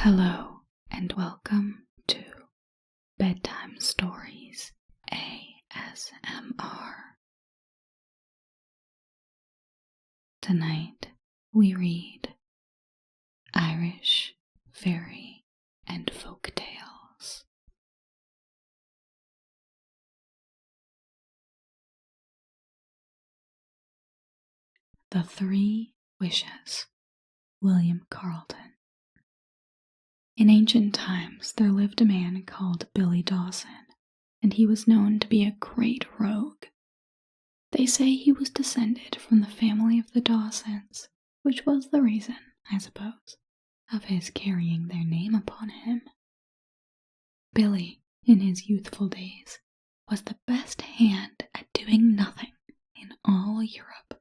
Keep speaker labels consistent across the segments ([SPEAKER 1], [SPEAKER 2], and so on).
[SPEAKER 1] Hello and welcome to Bedtime Stories ASMR. Tonight we read Irish Fairy and Folktales. The Three Wishes, William Carleton. In ancient times there lived a man called Billy Dawson, and he was known to be a great rogue. They say he was descended from the family of the Dawsons, which was the reason, I suppose, of his carrying their name upon him. Billy, in his youthful days, was the best hand at doing nothing in all Europe.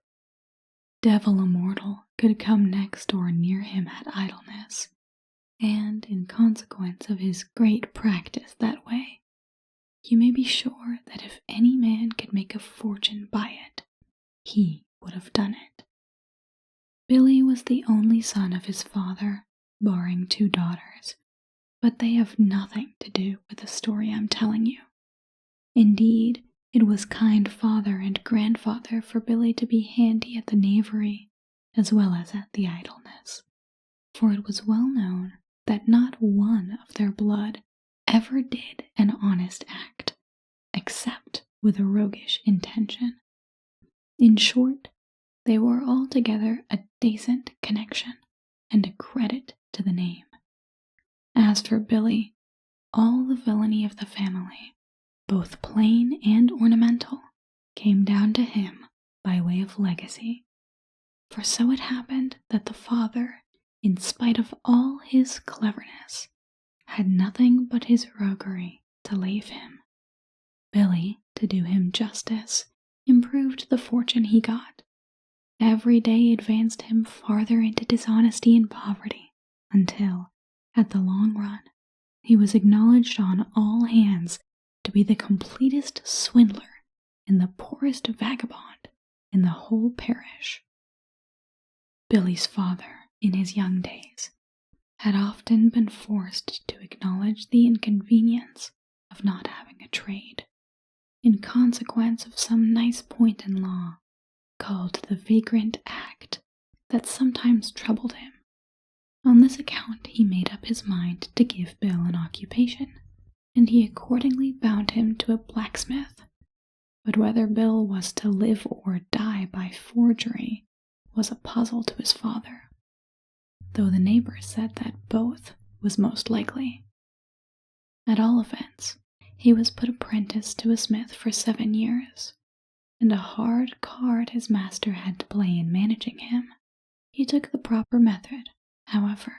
[SPEAKER 1] Devil immortal could come next or near him at idleness, and in consequence of his great practice that way, you may be sure that if any man could make a fortune by it, he would have done it. Billy was the only son of his father, barring 2 daughters, but they have nothing to do with the story I'm telling you. Indeed, it was kind father and grandfather for Billy to be handy at the knavery, as well as at the idleness, for it was well known that not one of their blood ever did an honest act, except with a roguish intention. In short, they were altogether a decent connection, and a credit to the name. As for Billy, all the villainy of the family, both plain and ornamental, came down to him by way of legacy. For so it happened that the father, in spite of all his cleverness, had nothing but his roguery to leave him. Billy, to do him justice, improved the fortune he got. Every day advanced him farther into dishonesty and poverty, until, at the long run, he was acknowledged on all hands to be the completest swindler and the poorest vagabond in the whole parish. Billy's father, in his young days, had often been forced to acknowledge the inconvenience of not having a trade, in consequence of some nice point in law, called the Vagrant Act, that sometimes troubled him. On this account he made up his mind to give Bill an occupation, and he accordingly bound him to a blacksmith. But whether Bill was to live or die by forgery was a puzzle to his father, though the neighbors said that both was most likely. At all events, he was put apprentice to a smith for 7 years, and a hard card his master had to play in managing him. He took the proper method, however,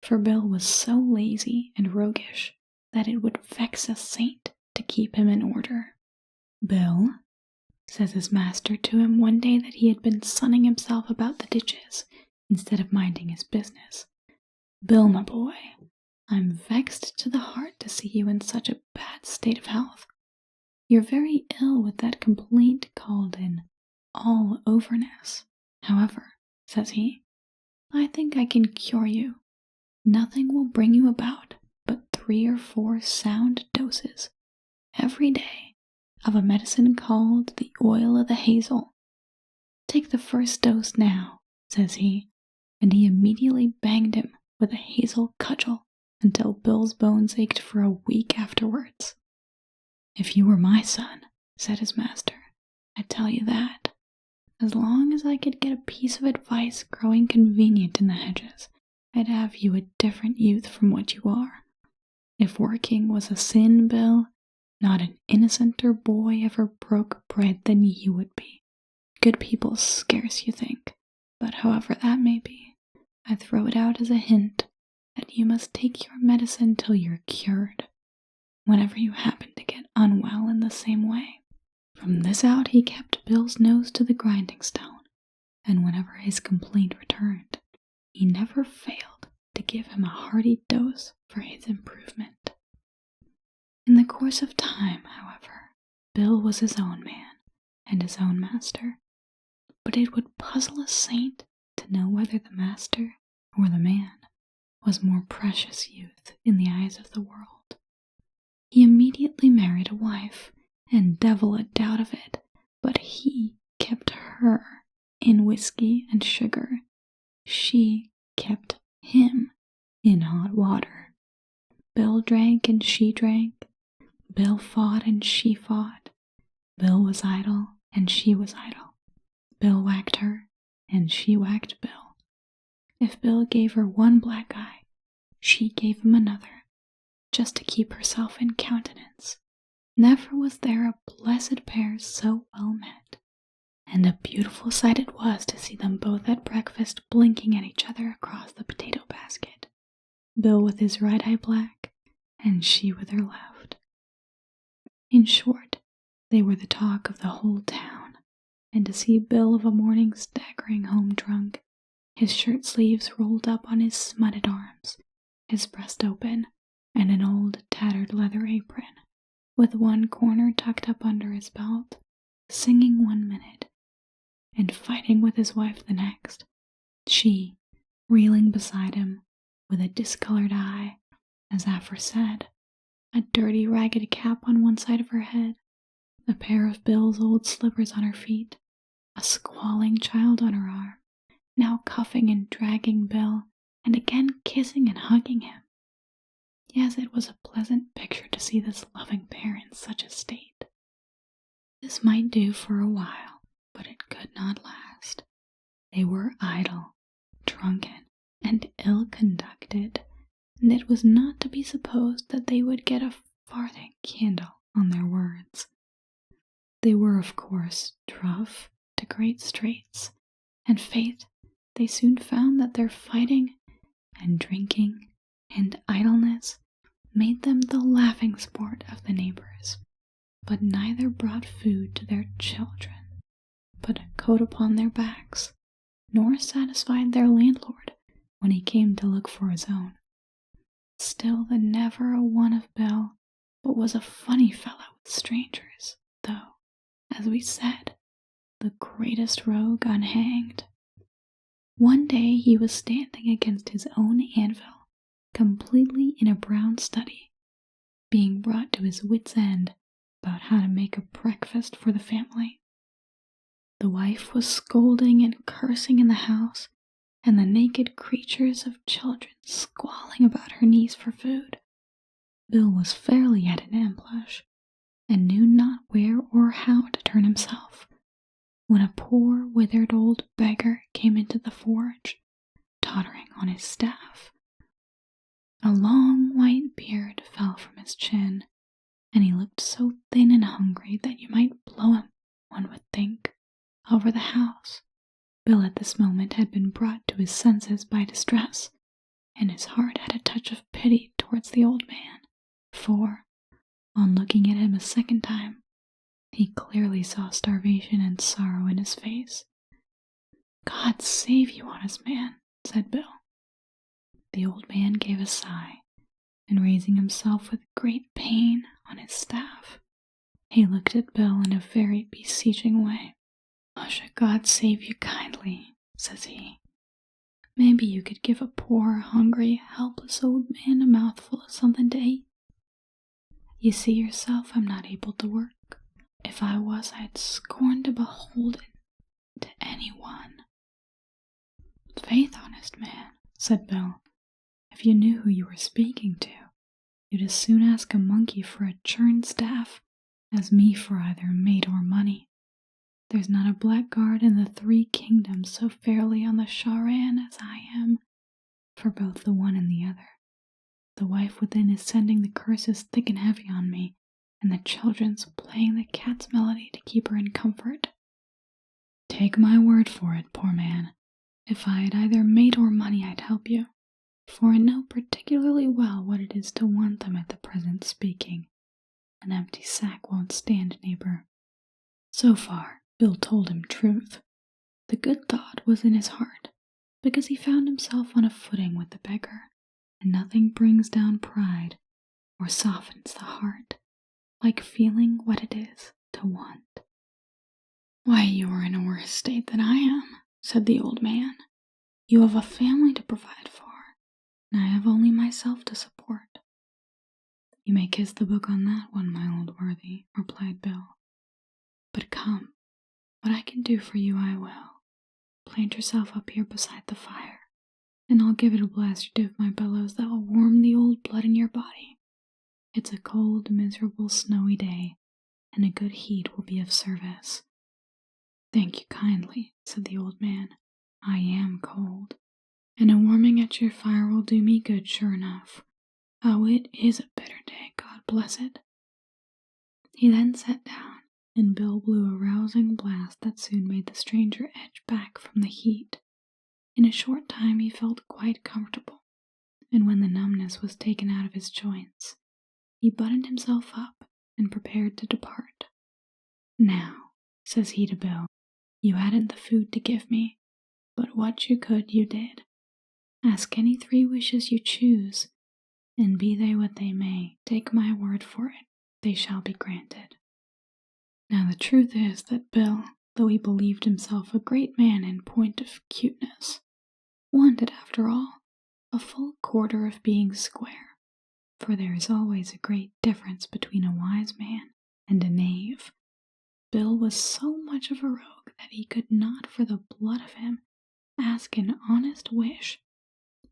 [SPEAKER 1] for Bill was so lazy and roguish that it would vex a saint to keep him in order. "Bill," says his master to him one day that he had been sunning himself about the ditches instead of minding his business. "Bill, my boy, I'm vexed to the heart to see you in such a bad state of health. You're very ill with that complaint called an all-overness. However," says he, "I think I can cure you. Nothing will bring you about but 3 or 4 sound doses every day of a medicine called the oil of the hazel. Take the first dose now," says he, and he immediately banged him with a hazel cudgel until Bill's bones ached for a week afterwards. "If you were my son," said his master, "I'd tell you that. As long as I could get a piece of advice growing convenient in the hedges, I'd have you a different youth from what you are. If working was a sin, Bill, not an innocenter boy ever broke bread than you would be. Good people scarce, you think, but however that may be, I throw it out as a hint that you must take your medicine till you're cured, whenever you happen to get unwell in the same way." From this out he kept Bill's nose to the grinding stone, and whenever his complaint returned, he never failed to give him a hearty dose for his improvement. In the course of time, however, Bill was his own man and his own master, but it would puzzle a saint to know whether the master or the man was more precious youth in the eyes of the world. He immediately married a wife, and devil a doubt of it, but he kept her in whiskey and sugar. She kept him in hot water. Bill drank and she drank. Bill fought and she fought. Bill was idle and she was idle. Bill whacked her and she whacked Bill. If Bill gave her one black eye, she gave him another, just to keep herself in countenance. Never was there a blessed pair so well met, and a beautiful sight it was to see them both at breakfast blinking at each other across the potato basket, Bill with his right eye black, and she with her left. In short, they were the talk of the whole town, and to see Bill of a morning staggering home drunk, his shirt sleeves rolled up on his smutted arms, his breast open, and an old tattered leather apron, with one corner tucked up under his belt, singing 1 minute, and fighting with his wife the next, she reeling beside him, with a discolored eye, as aforesaid, a dirty ragged cap on one side of her head, a pair of Bill's old slippers on her feet, a squalling child on her arm, now cuffing and dragging Bill, and again kissing and hugging him. Yes, it was a pleasant picture to see this loving pair in such a state. This might do for a while, but it could not last. They were idle, drunken, and ill-conducted, and it was not to be supposed that they would get a farthing candle on their words. They were, of course, druv to great straits, and faith, they soon found that their fighting and drinking and idleness made them the laughing sport of the neighbors, but neither brought food to their children, put a coat upon their backs, nor satisfied their landlord when he came to look for his own. Still the never a one of Bill, but was a funny fellow with strangers, though, as we said, the greatest rogue unhanged. One day he was standing against his own anvil, completely in a brown study, being brought to his wits' end about how to make a breakfast for the family. The wife was scolding and cursing in the house, and the naked creatures of children squalling about her knees for food. Bill was fairly at an ambush, and knew not where or how to turn himself, when a poor withered old beggar came into the forge, tottering on his staff. A long white beard fell from his chin, and he looked so thin and hungry that you might blow him, one would think, over the house. Bill at this moment had been brought to his senses by distress, and his heart had a touch of pity towards the old man, for, on looking at him a second time, he clearly saw starvation and sorrow in his face. "God save you, honest man," said Bill. The old man gave a sigh, and raising himself with great pain on his staff, he looked at Bill in a very beseeching way. "Musha, God save you kindly," says he. "Maybe you could give a poor, hungry, helpless old man a mouthful of something to eat. You see yourself I'm not able to work. If I was, I'd scorn to behold it to anyone." "Faith, honest man," said Bill, "if you knew who you were speaking to, you'd as soon ask a monkey for a churn staff as me for either mate or money. There's not a blackguard in the 3 kingdoms so fairly on the Sharan as I am, for both the one and the other. The wife within is sending the curses thick and heavy on me, and the children's playing the cat's melody to keep her in comfort. Take my word for it, poor man, if I had either mate or money I'd help you, for I know particularly well what it is to want them at the present speaking. An empty sack won't stand, neighbor." So far, Bill told him truth. The good thought was in his heart, because he found himself on a footing with the beggar, and nothing brings down pride or softens the heart like feeling what it is to want. "Why, you are in a worse state than I am," said the old man. "You have a family to provide for, and I have only myself to support." "You may kiss the book on that one, my old worthy," replied Bill. "But come, what I can do for you I will. Plant yourself up here beside the fire, and I'll give it a blast of my bellows that will warm the old blood in your body. It's a cold, miserable, snowy day, and a good heat will be of service." "Thank you kindly," said the old man. "I am cold, and a warming at your fire will do me good, sure enough. Oh, it is a bitter day, God bless it." He then sat down, and Bill blew a rousing blast that soon made the stranger edge back from the heat. In a short time he felt quite comfortable, and when the numbness was taken out of his joints, he buttoned himself up and prepared to depart. "Now," says he to Bill, "you hadn't the food to give me, but what you could you did. Ask any 3 wishes you choose, and be they what they may, take my word for it, they shall be granted." Now the truth is that Bill, though he believed himself a great man in point of cuteness, wanted, after all, a full quarter of being square, for there is always a great difference between a wise man and a knave. Bill was so much of a rogue that he could not, for the blood of him, ask an honest wish,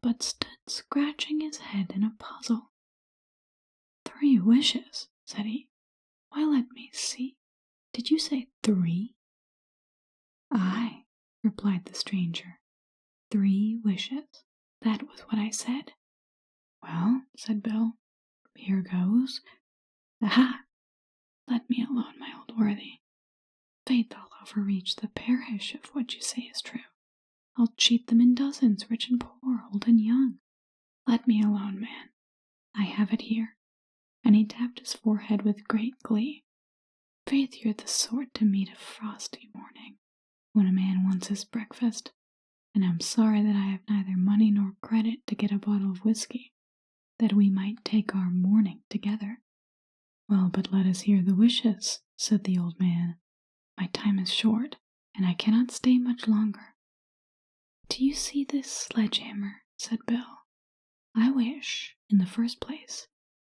[SPEAKER 1] but stood scratching his head in a puzzle. "3 wishes," said he. "Why, let me see. Did you say 3? "Aye," replied the stranger. 3 wishes. That was what I said." "Well," said Bill, "here goes. Aha! Let me alone, my old worthy. Faith, I'll overreach the parish if what you say is true. I'll cheat them in dozens, rich and poor, old and young. Let me alone, man. I have it here." And he tapped his forehead with great glee. "Faith, you're the sort to meet a frosty morning, when a man wants his breakfast, and I'm sorry that I have neither money nor credit to get a bottle of whiskey, that we might take our morning together." "Well, but let us hear the wishes," said the old man. "My time is short, and I cannot stay much longer." "Do you see this sledgehammer?" said Bill. "I wish, in the first place,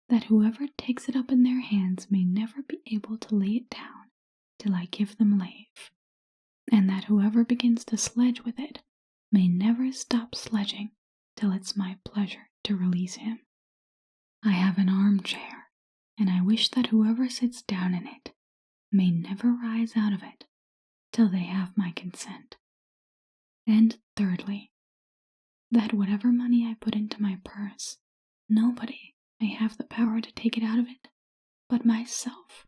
[SPEAKER 1] that whoever takes it up in their hands may never be able to lay it down till I give them leave, and that whoever begins to sledge with it may never stop sledging till it's my pleasure to release him. I have an armchair, and I wish that whoever sits down in it may never rise out of it till they have my consent. And thirdly, that whatever money I put into my purse, nobody may have the power to take it out of it but myself."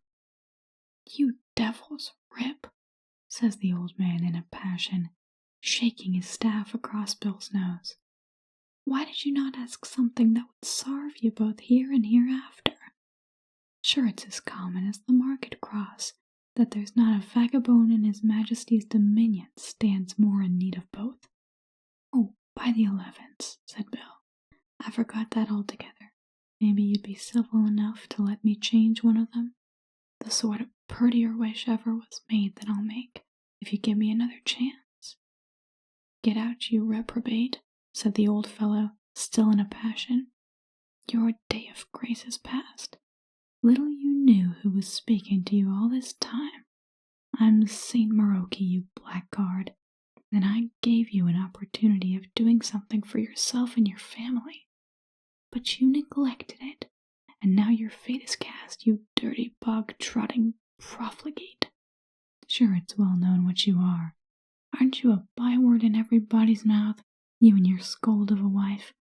[SPEAKER 1] "You devil's rip," says the old man in a passion, shaking his staff across Bill's nose. "Why did you not ask something that would sarve you both here and hereafter? Sure, it's as common as the market cross that there's not a vagabond in his majesty's dominions stands more in need of both." "Oh, by the 11s," said Bill, "I forgot that altogether. Maybe you'd be civil enough to let me change one of them. The sort of purtier wish ever was made that I'll make, if you give me another chance." "Get out, you reprobate," said the old fellow, still in a passion. "Your day of grace is past. Little you knew who was speaking to you all this time. I'm Saint Maroki, you blackguard, and I gave you an opportunity of doing something for yourself and your family. But you neglected it, and now your fate is cast, you dirty bog-trotting profligate. Sure, it's well known what you are. Aren't you a byword in everybody's mouth, you and your scold of a wife?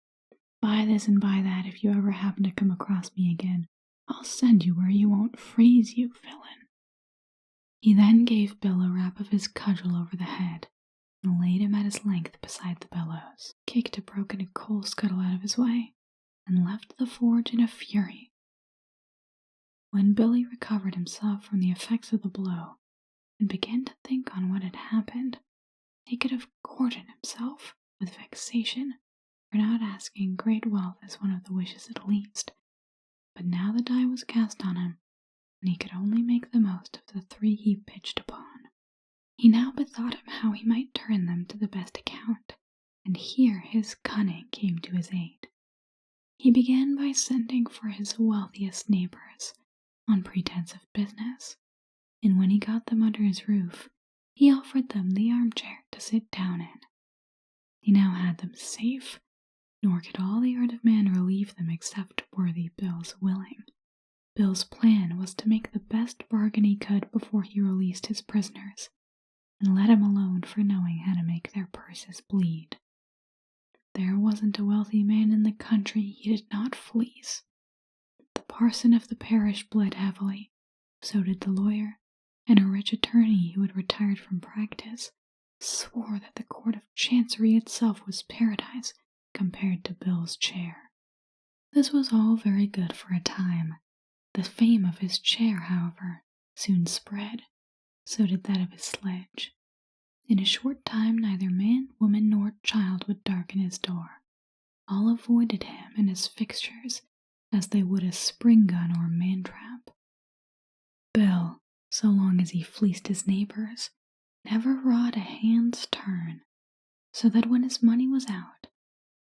[SPEAKER 1] Buy this and buy that if you ever happen to come across me again. I'll send you where you won't freeze, you villain." He then gave Bill a rap of his cudgel over the head, and laid him at his length beside the bellows, kicked a broken coal scuttle out of his way, and left the forge in a fury. When Billy recovered himself from the effects of the blow, and began to think on what had happened, he could have gorged himself with vexation for not asking great wealth as one of the wishes at least. But now the die was cast on him, and he could only make the most of the 3 he pitched upon. He now bethought him how he might turn them to the best account, and here his cunning came to his aid. He began by sending for his wealthiest neighbors on pretense of business, and when he got them under his roof, he offered them the armchair to sit down in. He now had them safe, nor could all the art of man relieve them except worthy Bill's willing. Bill's plan was to make the best bargain he could before he released his prisoners, and let him alone for knowing how to make their purses bleed. There wasn't a wealthy man in the country he did not fleece. The parson of the parish bled heavily, so did the lawyer, and a rich attorney who had retired from practice swore that the court of chancery itself was paradise compared to Bill's chair. This was all very good for a time. The fame of his chair, however, soon spread. So did that of his sledge. In a short time neither man, woman, nor child would darken his door. All avoided him and his fixtures as they would a spring gun or man-trap. Bill, so long as he fleeced his neighbors, never wrought a hand's turn, so that when his money was out,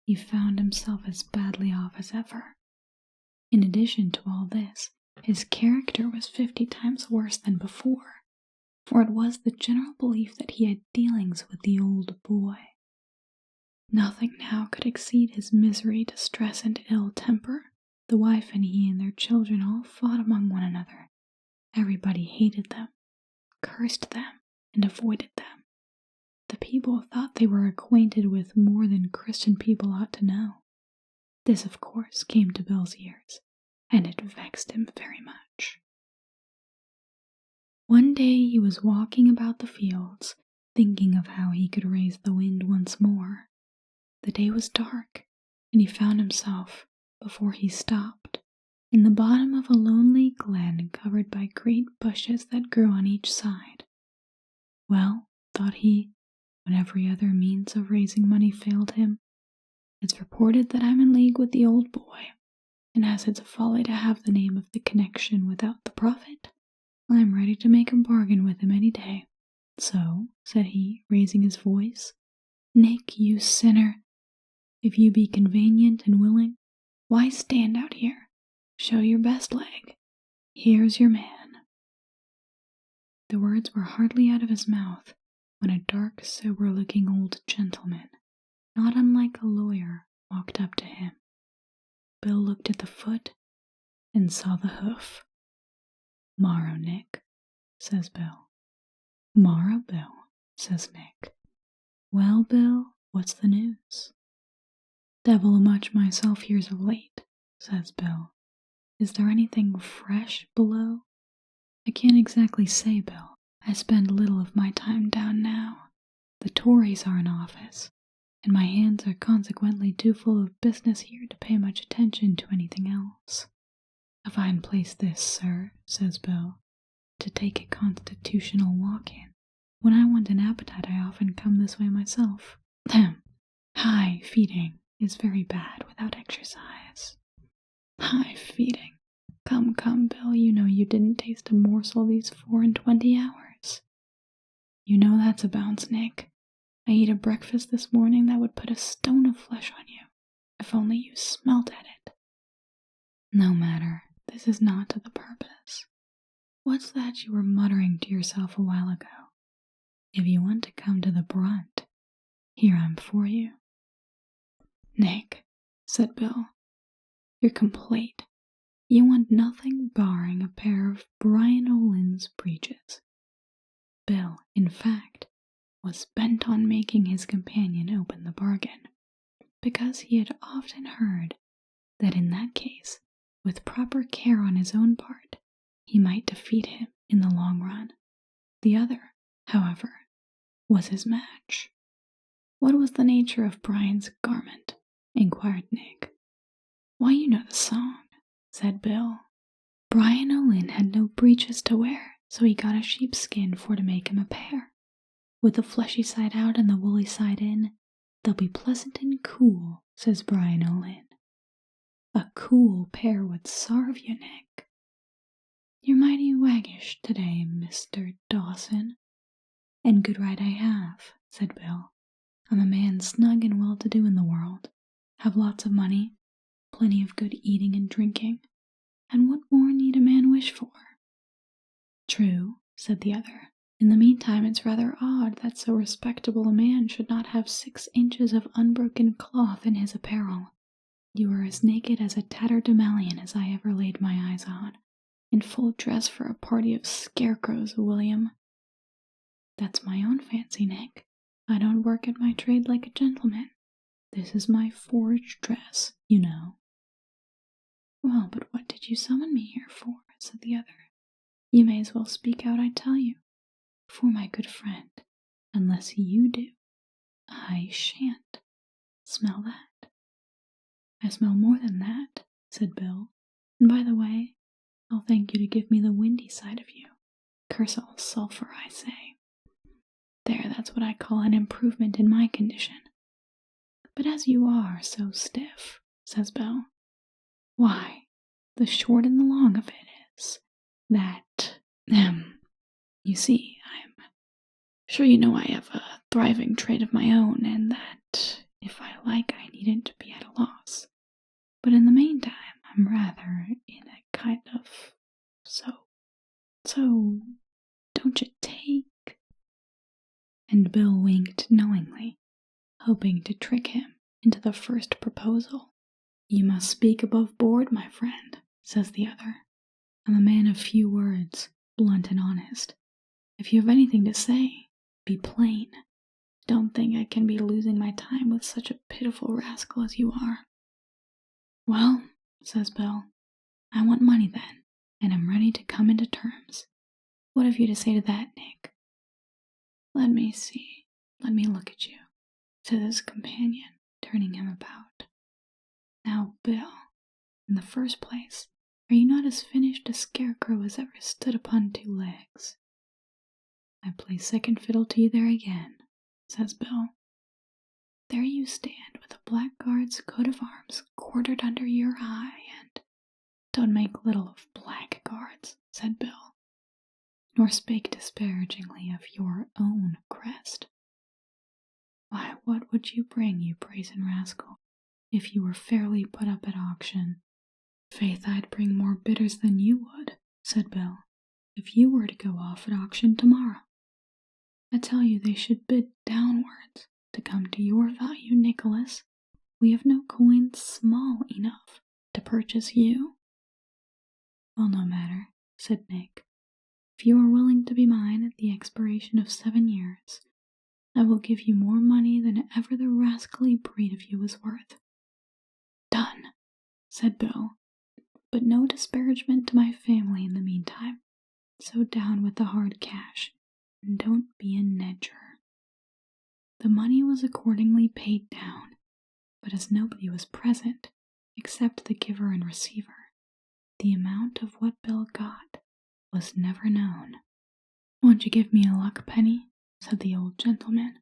[SPEAKER 1] he found himself as badly off as ever. In addition to all this, his character was 50 times worse than before, for it was the general belief that he had dealings with the old boy. Nothing now could exceed his misery, distress, and ill temper. The wife and he and their children all fought among one another. Everybody hated them, cursed them, and avoided them. The people thought they were acquainted with more than Christian people ought to know. This, of course, came to Bill's ears, and it vexed him very much. One day he was walking about the fields, thinking of how he could raise the wind once more. The day was dark, and he found himself, before he stopped, in the bottom of a lonely glen covered by great bushes that grew on each side. Well, thought he, when every other means of raising money failed him, it's reported that I'm in league with the old boy, and as it's a folly to have the name of the connection without the profit, I'm ready to make a bargain with him any day. So, said he, raising his voice, Nick, you sinner, if you be convenient and willing, why stand out here? Show your best leg. Here's your man. The words were hardly out of his mouth when a dark, sober-looking old gentleman, not unlike a lawyer, walked up to him. Bill looked at the foot and saw the hoof. "Morrow, Nick," says Bill. "Morrow, Bill," says Nick. "Well, Bill, what's the news?" "Devil a much myself hears of late," says Bill. "Is there anything fresh below?" "I can't exactly say, Bill. I spend little of my time down now. The Tories are in office, and my hands are consequently too full of business here to pay much attention to anything else." "A fine place this, sir," says Bill, "to take a constitutional walk in. When I want an appetite I often come this way myself. High feeding is very bad without exercise." "High feeding! Come, Bill, you know you didn't taste a morsel these 24 hours. You know that's a bounce, Nick. I ate a breakfast this morning that would put a stone of flesh on you, if only you smelt at it. No matter, this is not to the purpose. What's that you were muttering to yourself a while ago? If you want to come to the brunt, here I'm for you." "Nick," said Bill, "you're complete. You want nothing barring a pair of Brian Olin's breeches." Bill, in fact, was bent on making his companion open the bargain, because he had often heard that in that case, with proper care on his own part, he might defeat him in the long run. The other, however, was his match. "What was the nature of Brian's garment?" inquired Nick. "Why, you know the song," said Bill. "Brian Olin had no breeches to wear, so he got a sheepskin for to make him a pair. With the fleshy side out and the woolly side in, they'll be pleasant and cool," says Brian Olin. "A cool pair would sarve you, Nick." "You're mighty waggish today, Mr. Dawson." "And good right I have," said Bill. "I'm a man snug and well-to-do in the world, have lots of money, plenty of good eating and drinking, and what more need a man wish for? True, said the other. In the meantime, it's rather odd that so respectable a man should not have 6 inches of unbroken cloth in his apparel. You are as naked as a tatterdemalion as I ever laid my eyes on, in full dress for a party of scarecrows, William. That's my own fancy, Nick. I don't work at my trade like a gentleman. This is my forged dress, you know. Well, but what did you summon me here for? Said the other. You may as well speak out, I tell you. For my good friend, unless you do, I shan't. Smell that? I smell more than that, said Bill. And by the way, I'll thank you to give me the windy side of you. Curse all sulphur, I say. There, that's what I call an improvement in my condition. But as you are so stiff, says Bill, why, the short and the long of it is that, you see, I'm sure you know I have a thriving trade of my own, and that, if I like, I needn't be at a loss. But in the meantime, I'm rather in a kind of so, don't you take? And Bill winked knowingly, hoping to trick him into the first proposal. You must speak above board, my friend, says the other. I'm a man of few words, blunt and honest. If you have anything to say, be plain. Don't think I can be losing my time with such a pitiful rascal as you are. Well, says Bill, I want money then, and I'm ready to come into terms. What have you to say to that, Nick? Let me see. Let me look at you, said his companion, turning him about. Now, Bill, in the first place, are you not as finished a scarecrow as ever stood upon 2 legs? I play second fiddle to you there again, says Bill. There you stand with a blackguard's coat of arms quartered under your eye, and don't make little of blackguards, said Bill, nor spake disparagingly of your own crest. Why, what would you bring, you brazen rascal, if you were fairly put up at auction? Faith, I'd bring more bidders than you would, said Bill, if you were to go off at auction tomorrow. I tell you they should bid downwards. To come to your value, Nicholas, we have no coins small enough to purchase you. Well, no matter, said Nick. If you are willing to be mine at the expiration of 7 years, I will give you more money than ever the rascally breed of you is worth. Done, said Bill, but no disparagement to my family in the meantime. So down with the hard cash, and don't be a nedger. The money was accordingly paid down, but as nobody was present, except the giver and receiver, the amount of what Bill got was never known. Won't you give me a luck penny? Said the old gentleman.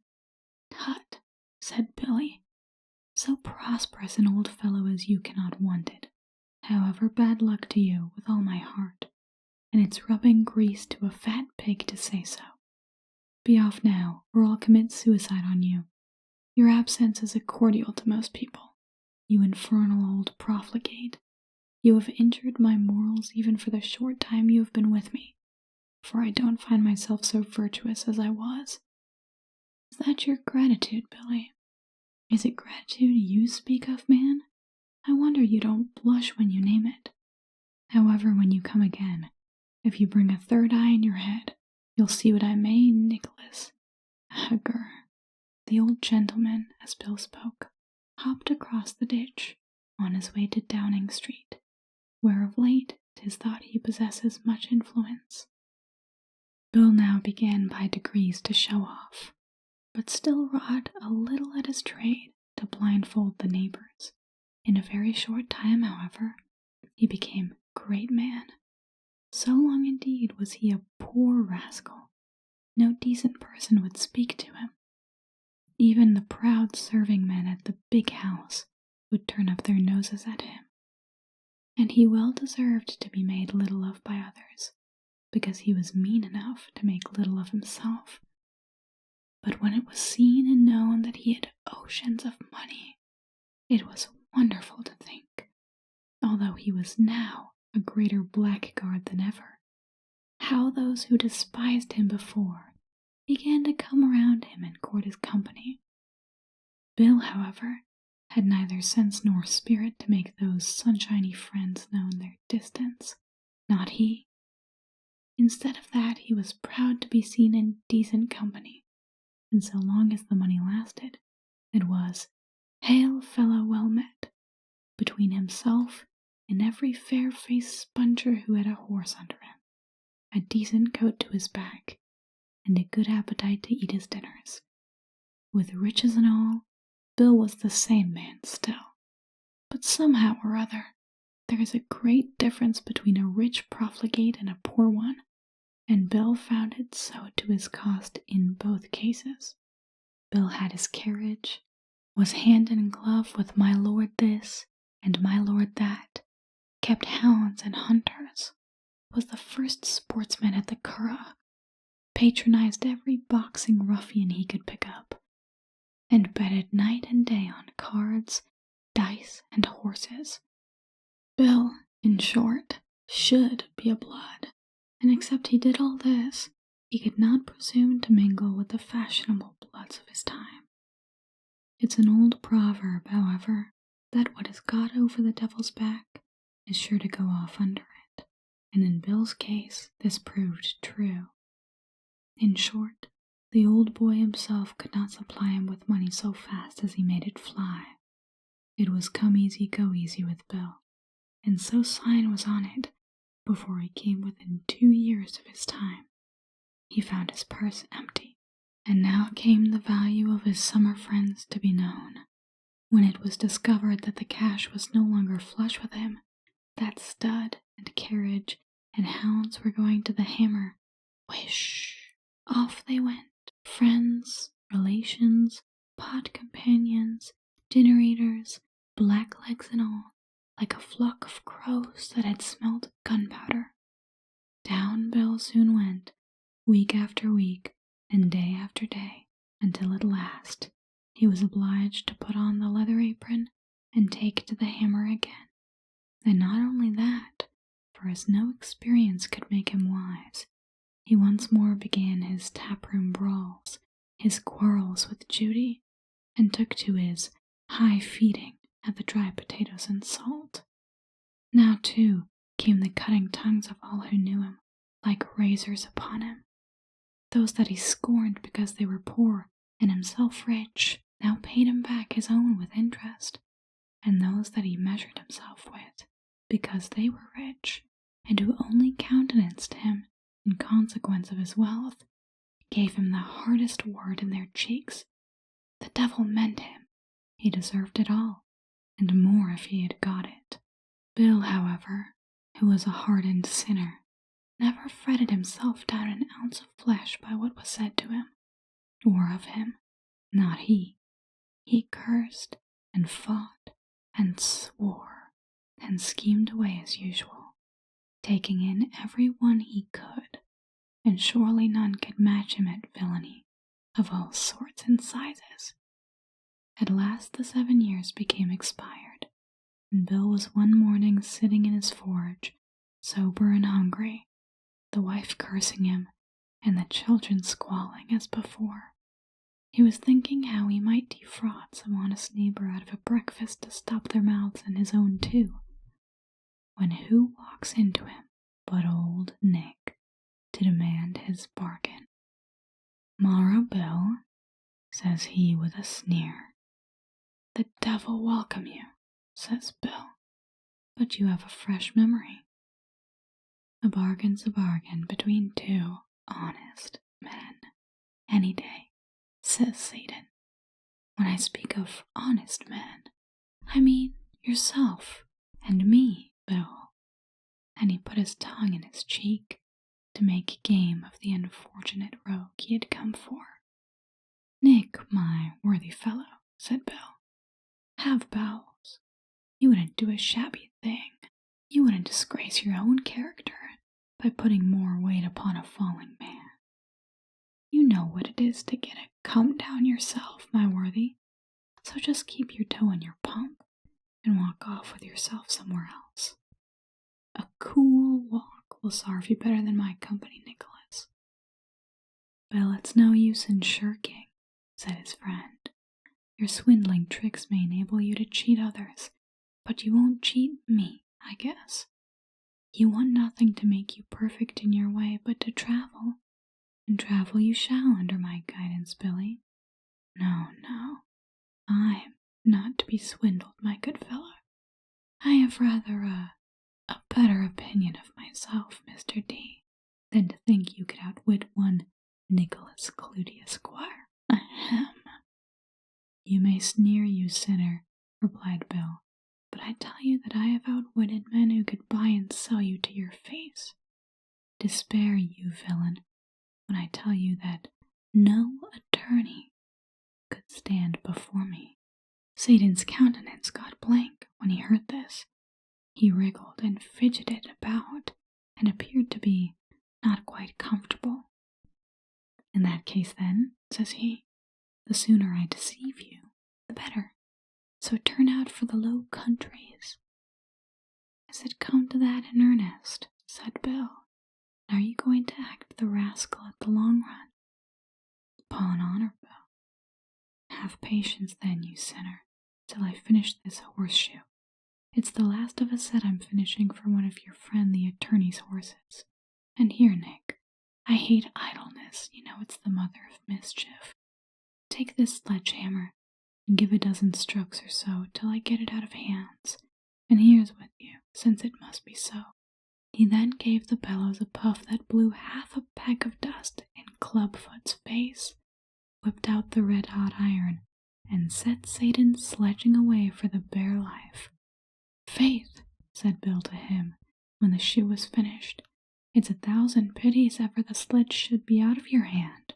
[SPEAKER 1] Tut, said Billy. So prosperous an old fellow as you cannot want it. However, bad luck to you, with all my heart, and it's rubbing grease to a fat pig to say so. Be off now, or I'll commit suicide on you. Your absence is a cordial to most people, you infernal old profligate. You have injured my morals even for the short time you have been with me, for I don't find myself so virtuous as I was. Is that your gratitude, Billy? Is it gratitude you speak of, man? I wonder you don't blush when you name it. However, when you come again, if you bring a third eye in your head, you'll see what I mean, Nicholas. Hugger. The old gentleman, as Bill spoke, hopped across the ditch on his way to Downing Street, where of late 'tis thought he possesses much influence. Bill now began by degrees to show off, but still wrought a little at his trade to blindfold the neighbors. In a very short time, however, he became a great man. So long indeed was he a poor rascal, no decent person would speak to him. Even the proud serving men at the big house would turn up their noses at him. And he well deserved to be made little of by others, because he was mean enough to make little of himself. But when it was seen and known that he had oceans of money, it was wonderful to think although he was now a greater blackguard than ever, how those who despised him before began to come around him and court his company. Bill, however, had neither sense nor spirit to make those sunshiny friends known their distance. Not he. Instead of that, he was proud to be seen in decent company, and so long as the money lasted, it was, "Hail, fellow, well met," between himself and every fair-faced sponger who had a horse under him, a decent coat to his back, and a good appetite to eat his dinners. With riches and all, Bill was the same man still. But somehow or other, there is a great difference between a rich profligate and a poor one, and Bill found it so to his cost in both cases. Bill had his carriage, was hand in glove with my lord this and my lord that, kept hounds and hunters, was the first sportsman at the Curragh, patronized every boxing ruffian he could pick up, and betted night and day on cards, dice, and horses. Bill, in short, should be a blood, and except he did all this, he could not presume to mingle with the fashionable bloods of his time. It's an old proverb, however, that what is got over the devil's back is sure to go off under it, and in Bill's case this proved true. In short, the old boy himself could not supply him with money so fast as he made it fly. It was come easy, go easy with Bill, and so sign was on it before he came within 2 years of his time. He found his purse empty, and now came the value of his summer friends to be known. When it was discovered that the cash was no longer flush with him, that stud and carriage and hounds were going to the hammer, whish, off they went, friends, relations, pot companions, dinner eaters, blacklegs and all, like a flock of crows that had smelt gunpowder. Down Bill soon went, week after week, and day after day, until at last he was obliged to put on the leather apron and take to the hammer again. And not only that, for as no experience could make him wise, he once more began his taproom brawls, his quarrels with Judy, and took to his high feeding at the dry potatoes and salt. Now, too, came the cutting tongues of all who knew him, like razors upon him. Those that he scorned because they were poor and himself rich now paid him back his own with interest, and those that he measured himself with because they were rich, and who only countenanced him in consequence of his wealth, gave him the hardest word in their cheeks. The devil meant him. He deserved it all, and more if he had got it. Bill, however, who was a hardened sinner, never fretted himself down an ounce of flesh by what was said to him, or of him. Not he. He cursed, and fought, and swore, and schemed away as usual, taking in every one he could, and surely none could match him at villainy, of all sorts and sizes. At last the 7 years became expired, and Bill was one morning sitting in his forge, sober and hungry, the wife cursing him, and the children squalling as before. He was thinking how he might defraud some honest neighbor out of a breakfast to stop their mouths and his own too, when who walks into him but old Nick to demand his bargain. "Morrow, Bill," says he with a sneer. "The devil welcome you," says Bill, "but you have a fresh memory." "A bargain's a bargain between two honest men, any day," says Satan. "When I speak of honest men, I mean yourself and me, Bill." And he put his tongue in his cheek to make game of the unfortunate rogue he had come for. "Nick, my worthy fellow," said Bill, "have bowels. You wouldn't do a shabby thing. You wouldn't disgrace your own character by putting more weight upon a falling man. You know what it is to get a come down yourself, my worthy, so just keep your toe in your pump, and walk off with yourself somewhere else. A cool walk will serve you better than my company, Nicholas. Well, it's no use in shirking, said his friend. Your swindling tricks may enable you to cheat others, but you won't cheat me, I guess. You want nothing to make you perfect in your way but to travel, and travel you shall under my guidance, Billy. No, I'm not to be swindled, my good fellow. I have rather a better opinion of myself, Mr. D, than to think you could outwit one Nicholas Clutie, Esquire. Ahem. You may sneer, you sinner, replied Bill, but I tell you that I have outwitted men who could buy and sell you to your face. Despair, you villain, when I tell you that no attorney could stand before me. Satan's countenance got blank when he heard this. He wriggled and fidgeted about, and appeared to be not quite comfortable. In that case, then, says he, the sooner I deceive you, the better. So turn out for the Low Countries. Has it come to that in earnest? Said Bill. And are you going to act the rascal at the long run? Upon honor, Bill. Have patience then, you sinner, till I finish this horseshoe. It's the last of a set I'm finishing for one of your friend the attorney's horses. And here, Nick, I hate idleness, you know it's the mother of mischief. Take this sledgehammer and give a dozen strokes or so till I get it out of hands, and here's with you, since it must be so. He then gave the bellows a puff that blew half a peck of dust in Clubfoot's face, whipped out the red-hot iron, and set Satan sledging away for the bare life. Faith, said Bill to him, when the shoe was finished, it's 1,000 pities ever the sledge should be out of your hand.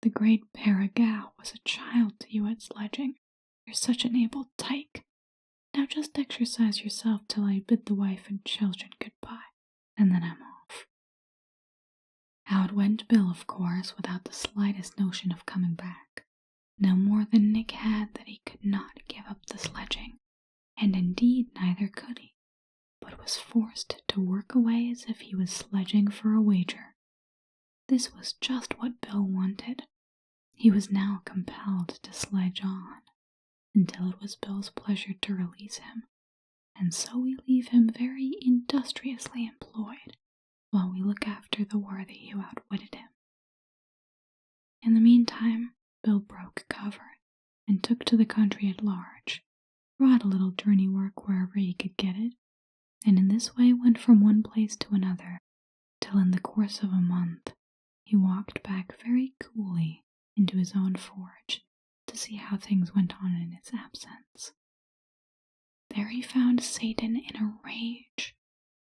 [SPEAKER 1] The great Paragow was a child to you at sledging. You're such an able tyke. Now just exercise yourself till I bid the wife and children goodbye, and then I'm off. Out went Bill, of course, without the slightest notion of coming back. No more than Nick had that he could not give up the sledging, and indeed neither could he, but was forced to work away as if he was sledging for a wager. This was just what Bill wanted. He was now compelled to sledge on, until it was Bill's pleasure to release him, and so we leave him very industriously employed, while we look after the worthy who outwitted him. In the meantime, Bill broke cover, and took to the country at large, brought a little journey work wherever he could get it, and in this way went from one place to another, till in the course of a month he walked back very coolly into his own forge to see how things went on in his absence. There he found Satan in a rage,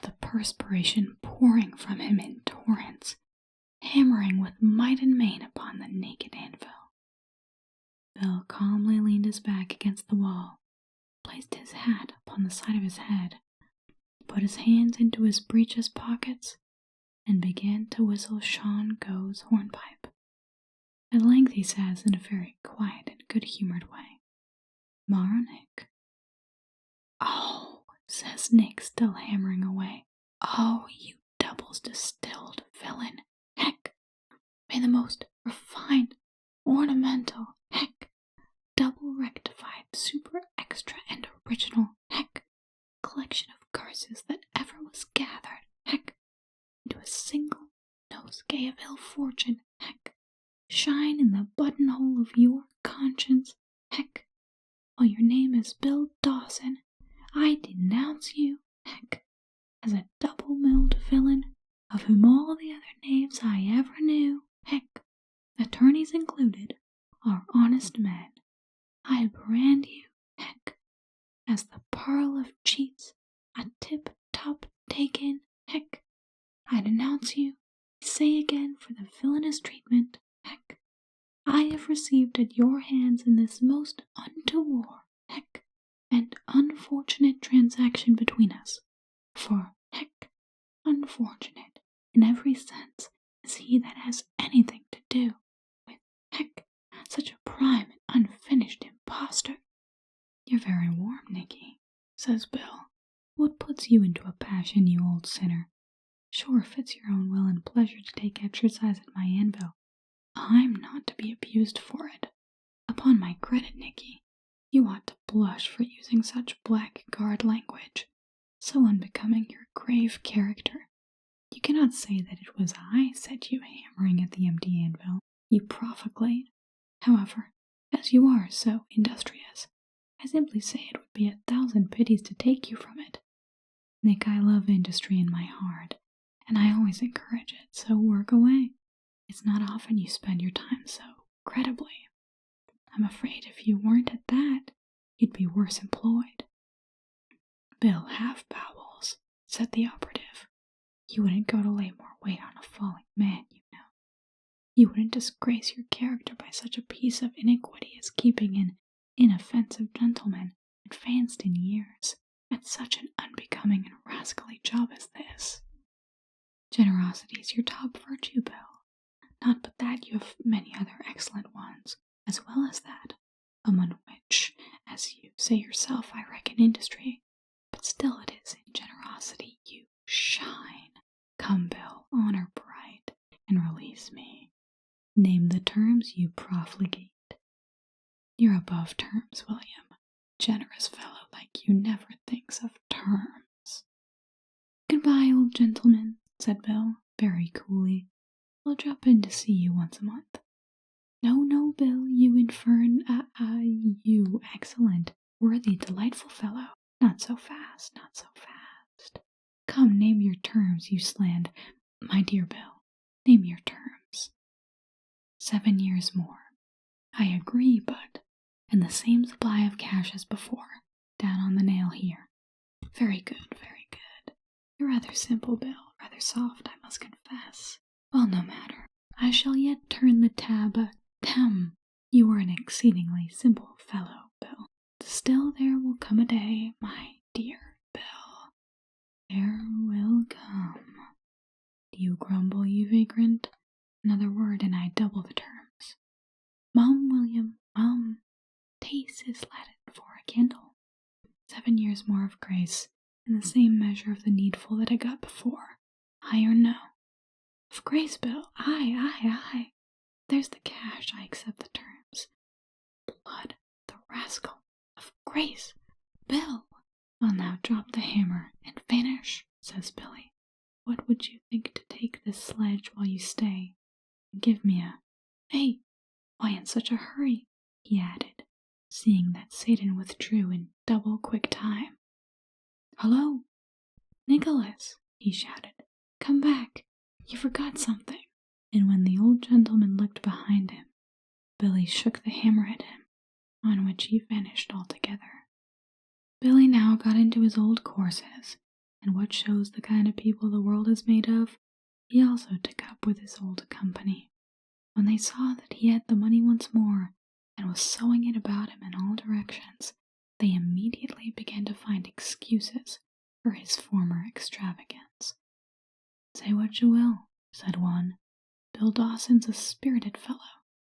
[SPEAKER 1] the perspiration pouring from him in torrents, hammering with might and main upon the naked anvil. Bill calmly leaned his back against the wall, placed his hat upon the side of his head, put his hands into his breeches pockets, and began to whistle Sean Go's hornpipe. At length he says, in a very quiet and good-humored way, "Morrow, Nick." "Oh," says Nick, still hammering away. "Oh, you doubles distilled villain, heck! May the most refined, ornamental, heck! Double rectified, super extra and original, heck! Collection of curses that ever was gathered, heck! Into a single nosegay of ill fortune, heck! Shine in the buttonhole of your conscience, heck! While your name is Bill Dawson, I denounce you, heck, as a double-milled villain, of whom all the other knaves I ever knew, heck, attorneys included, are honest men. I brand you, heck, as the pearl of cheats, a tip-top taken, heck. I denounce you, I say again, for the villainous treatment, heck, I have received at your hands in this most untoward, heck, and unfortunate transaction between us. For, heck, unfortunate, in every sense, is he that has anything to do with, heck, such a prime and unfinished impostor." "You're very warm, Nicky," says Bill. What puts you into a passion, you old sinner? Sure, if it's your own will and pleasure to take exercise at my anvil, I'm not to be abused for it. Upon my credit, Nicky, you ought to blush for using such blackguard language, so unbecoming your grave character. You cannot say that it was I set you hammering at the empty anvil, you profligate. However, as you are so industrious, I simply say it would be 1,000 pities to take you from it. Nick, I love industry in my heart, and I always encourage it, so work away. It's not often you spend your time so credibly. I'm afraid if you weren't at that, you'd be worse employed. Bill, have bowels, said the operative. You wouldn't go to lay more weight on a falling man, you know. You wouldn't disgrace your character by such a piece of iniquity as keeping an inoffensive gentleman advanced in years at such an unbecoming and rascally job as this. Generosity's your top virtue, Bill. Not but that you have many other excellent ones, as well as that, among which, as you say yourself, I reckon industry, but still it is in generosity you shine. Come, Bill, honor bright, and release me. Name the terms, you profligate. You're above terms, William. Generous fellow like you never thinks of terms. Goodbye, old gentleman, said Bill, very coolly. I'll drop in to see you once a month. No, Bill, you you excellent, worthy, delightful fellow. Not so fast, not so fast. Come, name your terms, you sland. My dear Bill, name your terms. 7 years more. I agree, but, and the same supply of cash as before, down on the nail here. Very good, very good. You're rather simple, Bill, rather soft, I must confess. Well, no matter. I shall yet turn the tab. You are an exceedingly simple fellow, Bill. Still there will come a day, my dear Bill. There will come. Do you grumble, you vagrant? Another word, and I double the terms. Mum, William, mum. Taste is Latin for a candle. 7 years more of grace, in the same measure of the needful that I got before. Aye or no? Of grace, Bill. Aye. There's the cash. I accept the terms. Blood, the rascal. Of grace, Bill. I'll now drop the hammer and vanish, says Billy. What would you think to take this sledge while you stay, and give me a... Hey, why in such a hurry? He added, seeing that Satan withdrew in double quick time. Hello, Nicholas, he shouted. Come back. You forgot something. And when the old gentleman looked behind him, Billy shook the hammer at him, on which he vanished altogether. Billy now got into his old courses, and what shows the kind of people the world is made of, he also took up with his old company. When they saw that he had the money once more, and was sowing it about him in all directions, they immediately began to find excuses for his former extravagance. Say what you will, said one, Bill Dawson's a spirited fellow,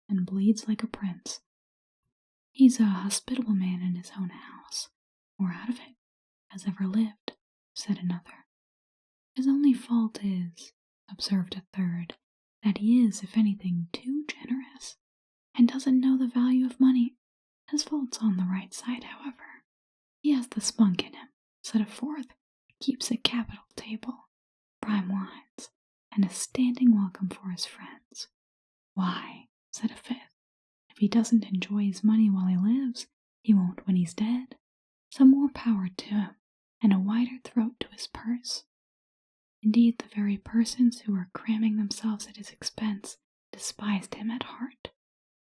[SPEAKER 1] and bleeds like a prince. He's a hospitable man in his own house, or out of it, as ever lived, said another. His only fault is, observed a third, that he is, if anything, too generous, and doesn't know the value of money. His fault's on the right side, however. He has the spunk in him, said a fourth, keeps a capital table, prime wines, and a standing welcome for his friends. Why, said a fifth, if he doesn't enjoy his money while he lives, he won't when he's dead. Some more power to him, and a wider throat to his purse. Indeed, the very persons who were cramming themselves at his expense despised him at heart.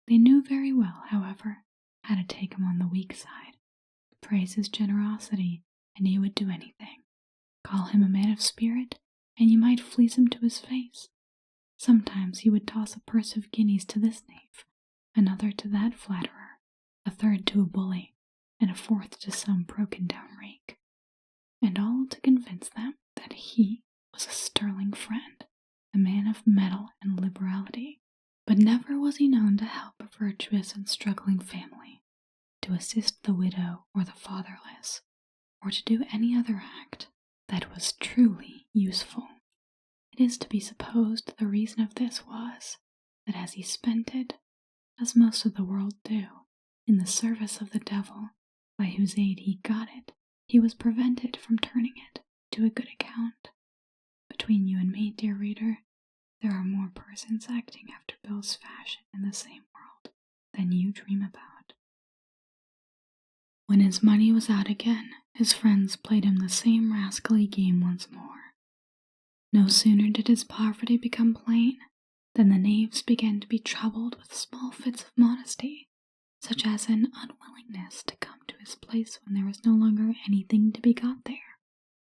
[SPEAKER 1] They knew very well, however, how to take him on the weak side. Praise his generosity, and he would do anything. Call him a man of spirit, and you might fleece him to his face. Sometimes he would toss a purse of guineas to this knave, another to that flatterer, a third to a bully, and a fourth to some broken-down rake, and all to convince them that he was a sterling friend, a man of mettle and liberality. But never was he known to help a virtuous and struggling family, to assist the widow or the fatherless, or to do any other act that was truly useful. It is to be supposed the reason of this was that as he spent it, as most of the world do, in the service of the devil, by whose aid he got it, he was prevented from turning it to a good account. Between you and me, dear reader, there are more persons acting after Bill's fashion in the same world than you dream about. When his money was out again, his friends played him the same rascally game once more. No sooner did his poverty become plain than the knaves began to be troubled with small fits of modesty, such as an unwillingness to come to his place when there was no longer anything to be got there.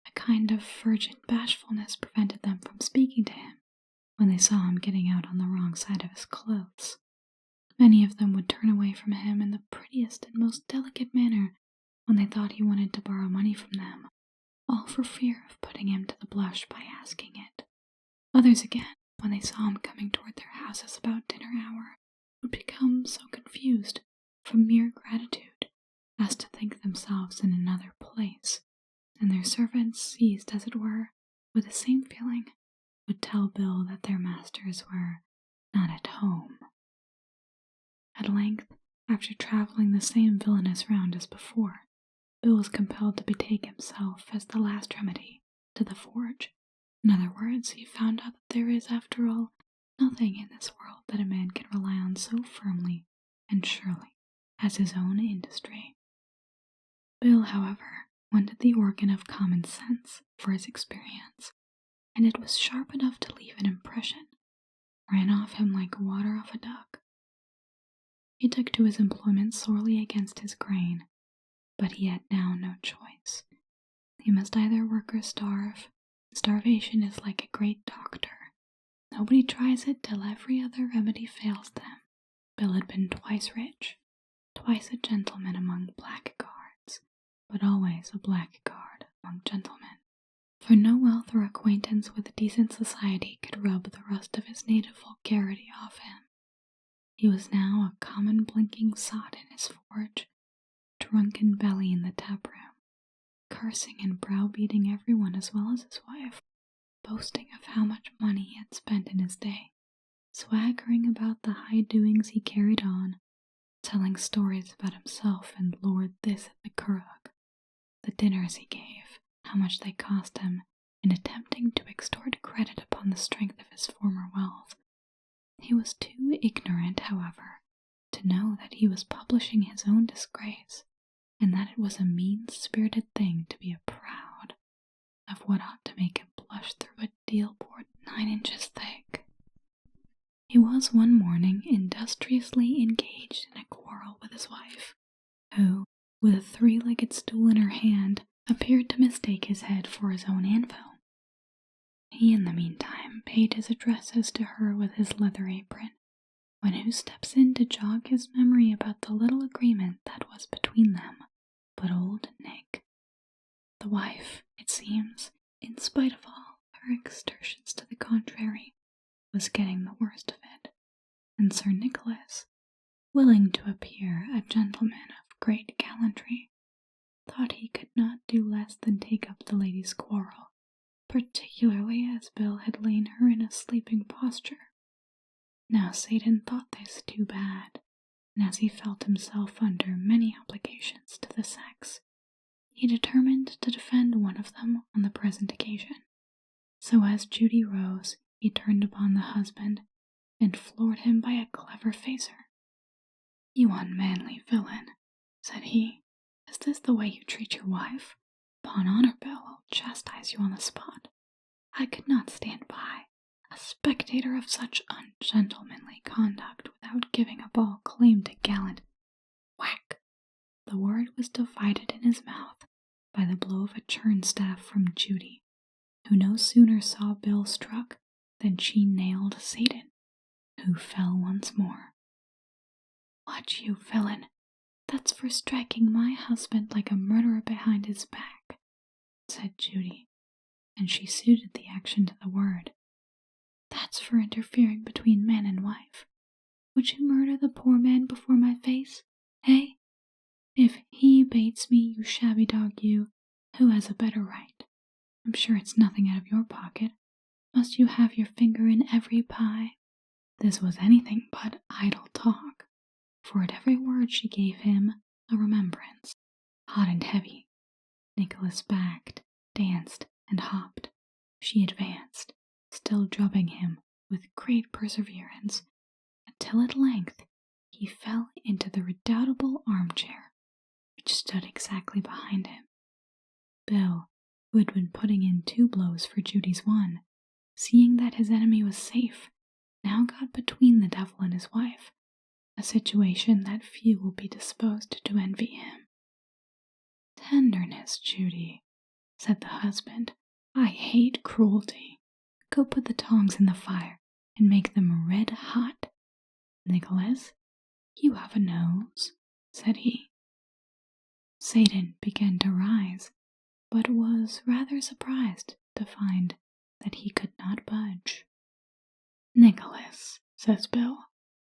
[SPEAKER 1] A kind of frigid bashfulness prevented them from speaking to him when they saw him getting out on the wrong side of his clothes. Many of them would turn away from him in the prettiest and most delicate manner when they thought he wanted to borrow money from them, all for fear of putting him to the blush by asking it. Others again, when they saw him coming toward their houses about dinner hour, would become so confused from mere gratitude as to think themselves in another place, and their servants, seized as it were with the same feeling, would tell Bill that their masters were not at home. At length, after traveling the same villainous round as before, Bill was compelled to betake himself as the last remedy to the forge. In other words, he found out that there is, after all, nothing in this world that a man can rely on so firmly and surely as his own industry. Bill, however, wanted the organ of common sense for his experience, and it was sharp enough to leave an impression, ran off him like water off a duck. He took to his employment sorely against his grain, but he had now no choice. He must either work or starve. Starvation is like a great doctor. Nobody tries it till every other remedy fails them. Bill had been twice rich, twice a gentleman among blackguards, but always a blackguard among gentlemen. For no wealth or acquaintance with decent society could rub the rust of his native vulgarity off him. He was now a common blinking sot in his forge, drunken belly in the tap-room, cursing and browbeating everyone as well as his wife, boasting of how much money he had spent in his day, swaggering about the high doings he carried on, telling stories about himself and Lord this at the Curragh, the dinners he gave, how much they cost him, and attempting to extort credit upon the strength of his former wealth. He was too ignorant, however, to know that he was publishing his own disgrace, and that it was a mean-spirited thing to be proud of what ought to make him blush through a deal board 9 inches thick. He was one morning industriously engaged in a quarrel with his wife, who, with a 3-legged stool in her hand, appeared to mistake his head for his own anvil. He, in the meantime, paid his addresses to her with his leather apron, when who steps in to jog his memory about the little agreement that was between them but old Nick. The wife, it seems, in spite of all her exertions to the contrary, was getting the worst of it, and Sir Nicholas, willing to appear a gentleman of great gallantry, thought he could not do less than take up the lady's quarrel, particularly as Bill had lain her in a sleeping posture. Now Satan thought this too bad, and as he felt himself under many obligations to the sex, he determined to defend one of them on the present occasion. So as Judy rose, he turned upon the husband and floored him by a clever facer. "You unmanly villain," said he, "is this the way you treat your wife? Upon honor, Bill, I'll chastise you on the spot. I could not stand by, a spectator of such ungentlemanly conduct, without giving up all claim to gallant—" Whack! The word was divided in his mouth by the blow of a churn-staff from Judy, who no sooner saw Bill struck than she nailed Satan, who fell once more. "Watch you, villain! That's for striking my husband like a murderer behind his back," said Judy, and she suited the action to the word. "That's for interfering between man and wife. Would you murder the poor man before my face, eh? If he bates me, you shabby dog, you, Who has a better right? I'm sure it's nothing out of your pocket. Must you have your finger in every pie? This was anything but idle talk, for at every word she gave him a remembrance. Hot and heavy, Nicholas backed, danced, and hopped. She advanced, still drubbing him with great perseverance, until at length he fell into the redoubtable armchair, which stood exactly behind him. Bill, who had been putting in 2 blows for Judy's one, seeing that his enemy was safe, now got between the devil and his wife, a situation that few will be disposed to envy him. "Tenderness, Judy," said the husband. "I hate cruelty. Go put the tongs in the fire and make them red hot. Nicholas, you have a nose," said he. Satan began to rise, but was rather surprised to find that he could not budge. "Nicholas," says Bill,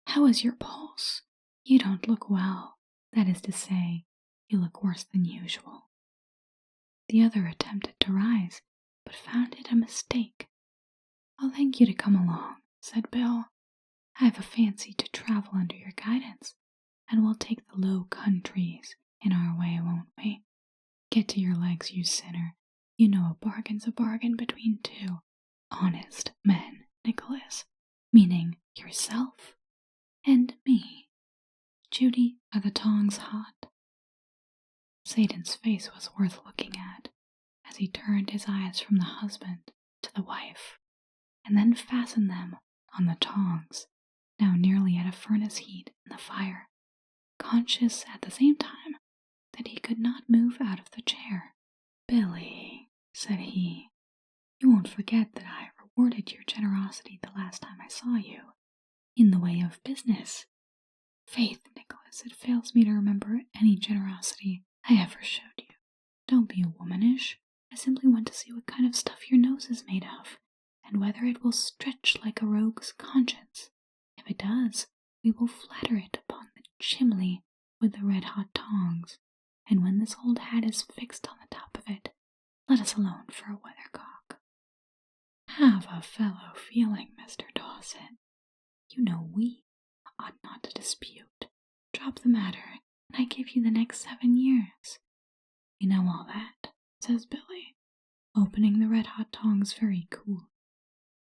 [SPEAKER 1] "how is your pulse? You don't look well. That is to say, you look worse than usual." The other attempted to rise, but found it a mistake. "I'll thank you to come along," said Bill. "I have a fancy to travel under your guidance, and we'll take the Low Countries in our way, won't we? Get to your legs, you sinner. You know a bargain's a bargain between 2 honest men, Nicholas, meaning yourself and me. Judy, are the tongs hot?" Satan's face was worth looking at, as he turned his eyes from the husband to the wife, and then fastened them on the tongs, now nearly at a furnace heat in the fire, conscious at the same time that he could not move out of the chair. "Billy," said he, "you won't forget that I rewarded your generosity the last time I saw you, in the way of business. Faith, Nicholas, it fails me to remember any generosity I ever showed you. Don't be womanish. I simply want to see what kind of stuff your nose is made of, and whether it will stretch like a rogue's conscience. If it does, we will flatter it upon the chimney with the red-hot tongs, and when this old hat is fixed on the top of it, let us alone for a weathercock. Have a fellow feeling, Mr. Dawson. You know we ought not to dispute. Drop the matter, and I give you the next 7 years. You know all that," says Billy, opening the red-hot tongs very cool.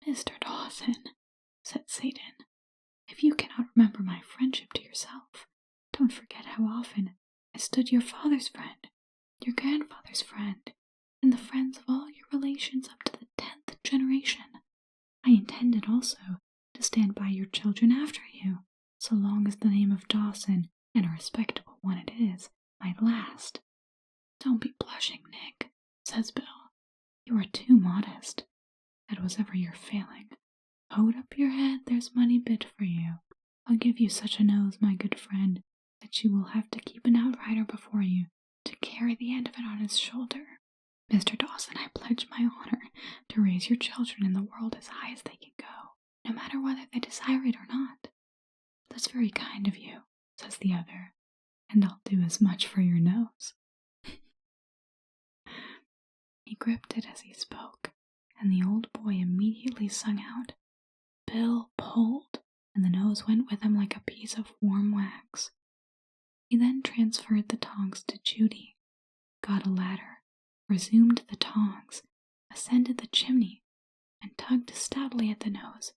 [SPEAKER 1] "Mr. Dawson," said Satan, "if you cannot remember my friendship to yourself, don't forget how often I stood your father's friend, your grandfather's friend, and the friends of all your relations up to the 10th generation. I intended also to stand by your children after you, so long as the name of Dawson, and a respectable one it is, might last. Don't be blushing, Nick," says Bill. "You are too modest. That was ever your failing. Hold up your head, there's money bid for you. I'll give you such a nose, my good friend, that you will have to keep an outrider before you to carry the end of it on his shoulder. Mr. Dawson, I pledge my honor to raise your children in the world as high as they can go, no matter whether they desire it or not." "That's very kind of you," says the other, "and I'll do as much for your nose." He gripped it as he spoke, and the old boy immediately sung out. Bill pulled, and the nose went with him like a piece of warm wax. He then transferred the tongs to Judy, got a ladder, resumed the tongs, ascended the chimney, and tugged stoutly at the nose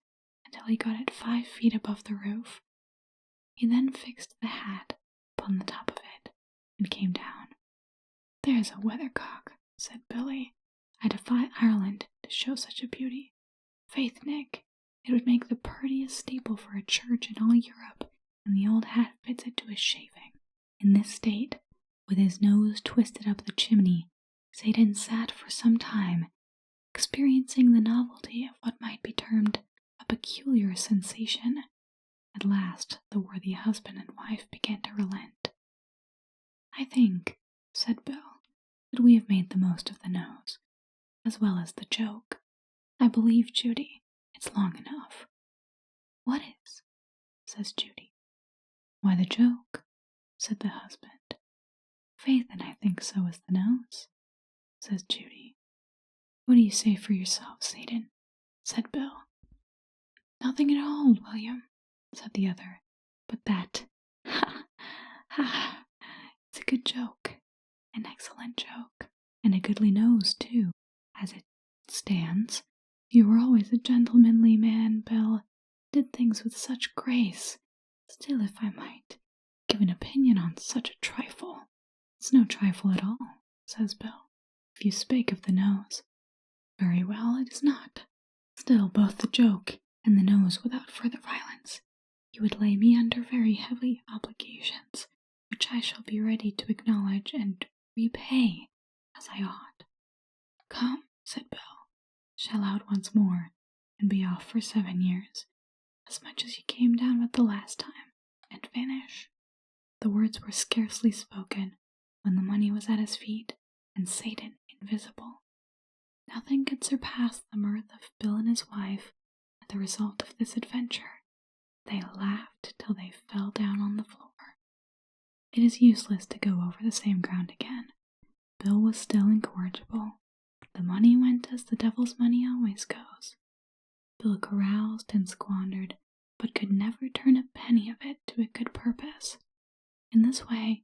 [SPEAKER 1] until he got it 5 feet above the roof. He then fixed the hat upon the top of it and came down. "There's a weathercock," said Billy. "I defy Ireland to show such a beauty. Faith, Nick, it would make the prettiest steeple for a church in all Europe, and the old hat fits it to his shaving." In this state, with his nose twisted up the chimney, Satan sat for some time, experiencing the novelty of what might be termed a peculiar sensation. At last the worthy husband and wife began to relent. "I think," said Bill, "that we have made the most of the nose, as well as the joke. I believe, Judy, it's long enough." "What is?" says Judy. "Why, the joke," said the husband. "Faith, and I think so is the nose," says Judy. What do you say for yourself, Satan? Said Bill. Nothing at all, William, said the other, but that, it's a good joke, an excellent joke, and a goodly nose, too, as it stands. You were always a gentlemanly man, Bill, did things with such grace. Still, if I might give an opinion on such a trifle. It's no trifle at all, says Bill, if you spake of the nose. Very well, it is not. Still, both the joke and the nose without further violence, you would lay me under very heavy obligations, which I shall be ready to acknowledge and repay as I ought. Come, said Bill, shell out once more, and be off for 7 years, as much as you came down with the last time, and vanish. The words were scarcely spoken when the money was at his feet, and Satan invisible. Nothing could surpass the mirth of Bill and his wife at the result of this adventure. They laughed till they fell down on the floor. It is useless to go over the same ground again. Bill was still incorrigible. The money went as the devil's money always goes. Bill caroused and squandered, but could never turn a penny of it to a good purpose. In this way,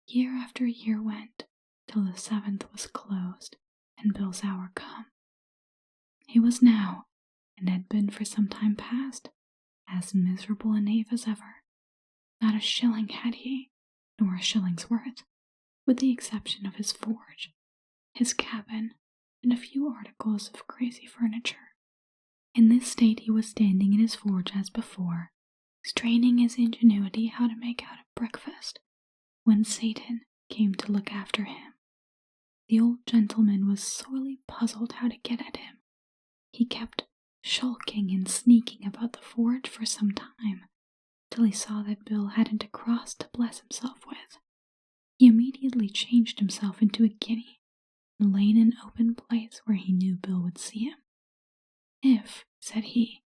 [SPEAKER 1] year after year went, till the 7th was closed, and Bill's hour come. He was now, and had been for some time past, as miserable a knave as ever. Not a shilling had he, nor a shilling's worth, with the exception of his forge, his cabin, and a few articles of crazy furniture. In this state he was standing in his forge as before, straining his ingenuity how to make out a breakfast, when Satan came to look after him. The old gentleman was sorely puzzled how to get at him. He kept shulking and sneaking about the forge for some time, till he saw that Bill hadn't a cross to bless himself with. He immediately changed himself into a guinea, and lay in an open place where he knew Bill would see him. If, said he,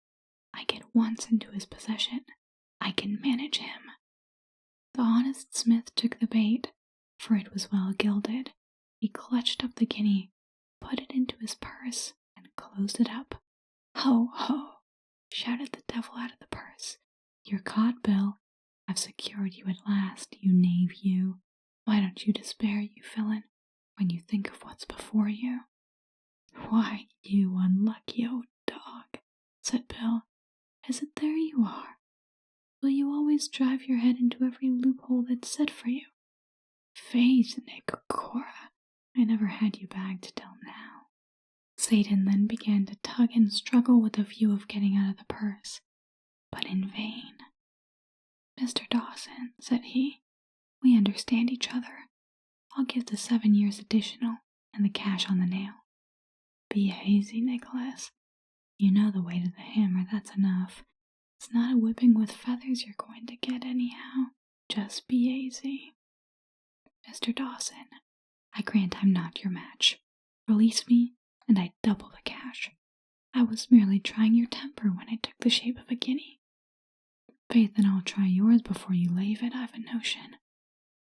[SPEAKER 1] I get once into his possession, I can manage him. The honest smith took the bait, for it was well gilded. He clutched up the guinea, put it into his purse, and closed it up. Ho, ho! Shouted the devil out of the purse. You're caught, Bill. I've secured you at last, you knave, you. Why don't you despair, you villain, when you think of what's before you? Why, you unlucky old dog, said Bill. Is it there you are? Will you always drive your head into every loophole that's set for you? Faith, Cora, I never had you bagged till now. Satan then began to tug and struggle with the view of getting out of the purse, but in vain. Mr. Dawson, said he, we understand each other. I'll give the 7 years additional and the cash on the nail. Be hazy, Nicholas. You know the weight of the hammer, that's enough. It's not a whipping with feathers you're going to get anyhow. Just be easy. Mr. Dawson, I grant I'm not your match. Release me, and I double the cash. I was merely trying your temper when I took the shape of a guinea. Faith, and I'll try yours before you lave it, I've a notion.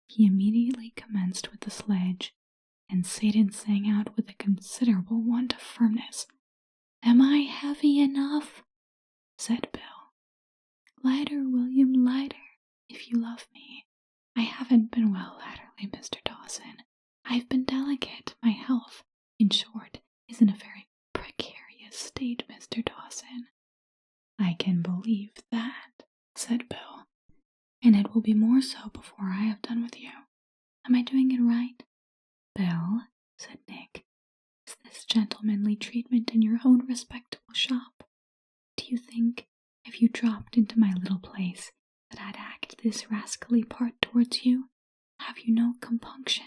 [SPEAKER 1] He immediately commenced with the sledge, and Satan sang out with a considerable want of firmness. Am I heavy enough? Said Bill. Lighter, William, lighter, if you love me. I haven't been well latterly, Mr. Dawson. I've been delicate. My health, in short, is in a very precarious state, Mr. Dawson. I can believe that, said Bill, and it will be more so before I have done with you. Am I doing it right? Bill, said Nick, is this gentlemanly treatment in your own respectable shop? Do you think, if you dropped into my little place, that I'd act this rascally part towards you? Have you no compunction?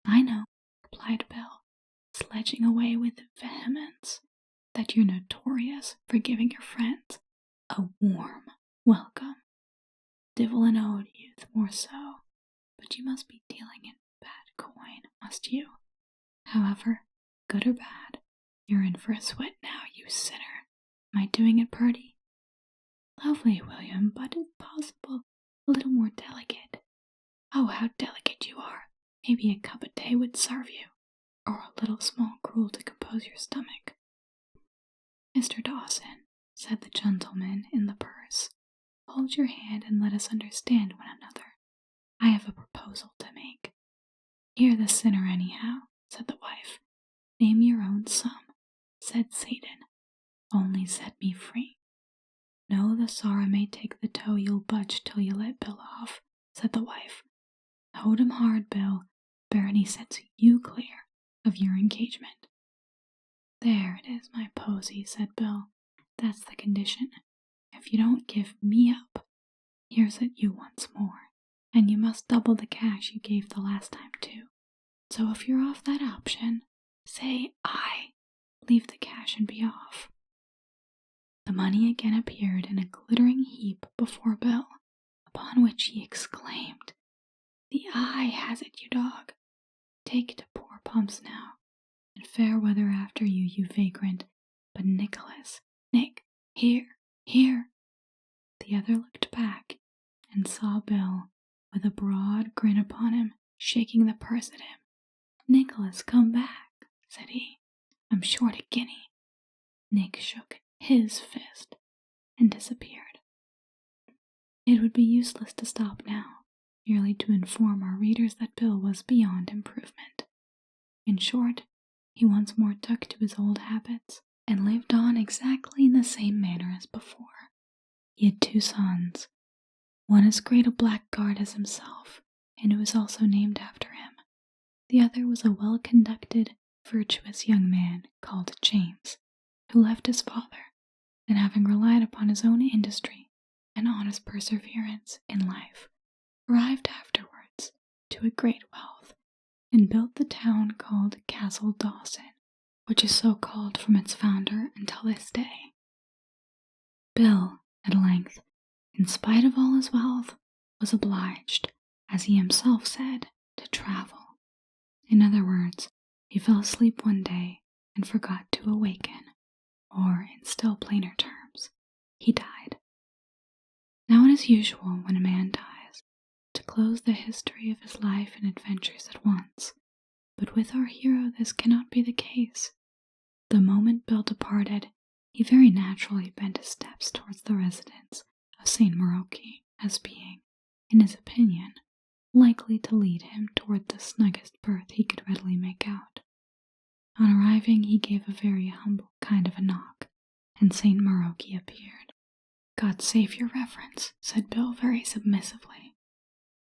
[SPEAKER 1] I know, replied Bill, sledging away with vehemence, that you're notorious for giving your friends a warm welcome. Divil an ode, youth, more so, but you must be dealing in bad coin, must you? However, good or bad, you're in for a sweat now, you sinner. Am I doing it purty? Lovely, William, but if possible, a little more delicate. Oh, how delicate you are. Maybe a cup of tea would serve you. or a little small gruel to compose your stomach. Mr. Dawson, said the gentleman in the purse, hold your hand and let us understand one another. I have a proposal to make. Hear the sinner anyhow, said the wife. Name your own sum, said Satan. Only set me free. No, the sorrow may take the toe, you'll budge till you let Bill off, said the wife. Hold him hard, Bill. Barony sets you clear of your engagement. There it is, my posy, said Bill. That's the condition. If you don't give me up, here's at you once more, and you must double the cash you gave the last time too. So if you're off that option, say I. Leave the cash and be off. The money again appeared in a glittering heap before Bill, upon which he exclaimed, The eye has it, you dog. Take to poor pumps now, and fair weather after you, you vagrant. But Nicholas, Nick, here. The other looked back and saw Bill, with a broad grin upon him, shaking the purse at him. Nicholas, come back, said he. I'm short a guinea. Nick shook his fist and disappeared. It would be useless to stop now, merely to inform our readers that Bill was beyond improvement. In short, he once more took to his old habits and lived on exactly in the same manner as before. He had 2 sons, one as great a blackguard as himself, and who was also named after him. The other was a well-conducted, virtuous young man called James, who left his father, and having relied upon his own industry and honest perseverance in life, arrived afterwards to a great wealth, and built the town called Castle Dawson, which is so called from its founder until this day. Bill, at length, in spite of all his wealth, was obliged, as he himself said, to travel. In other words, he fell asleep one day and forgot to awaken, or, in still plainer terms, he died. Now it is usual, when a man dies, to close the history of his life and adventures at once, but with our hero this cannot be the case. The moment Bill departed, he very naturally bent his steps towards the residence of St. Maroque, as being, in his opinion, likely to lead him toward the snuggest berth he could readily make out. On arriving, he gave a very humble kind of a knock, and St. Maroque appeared. God save your reverence, said Bill very submissively.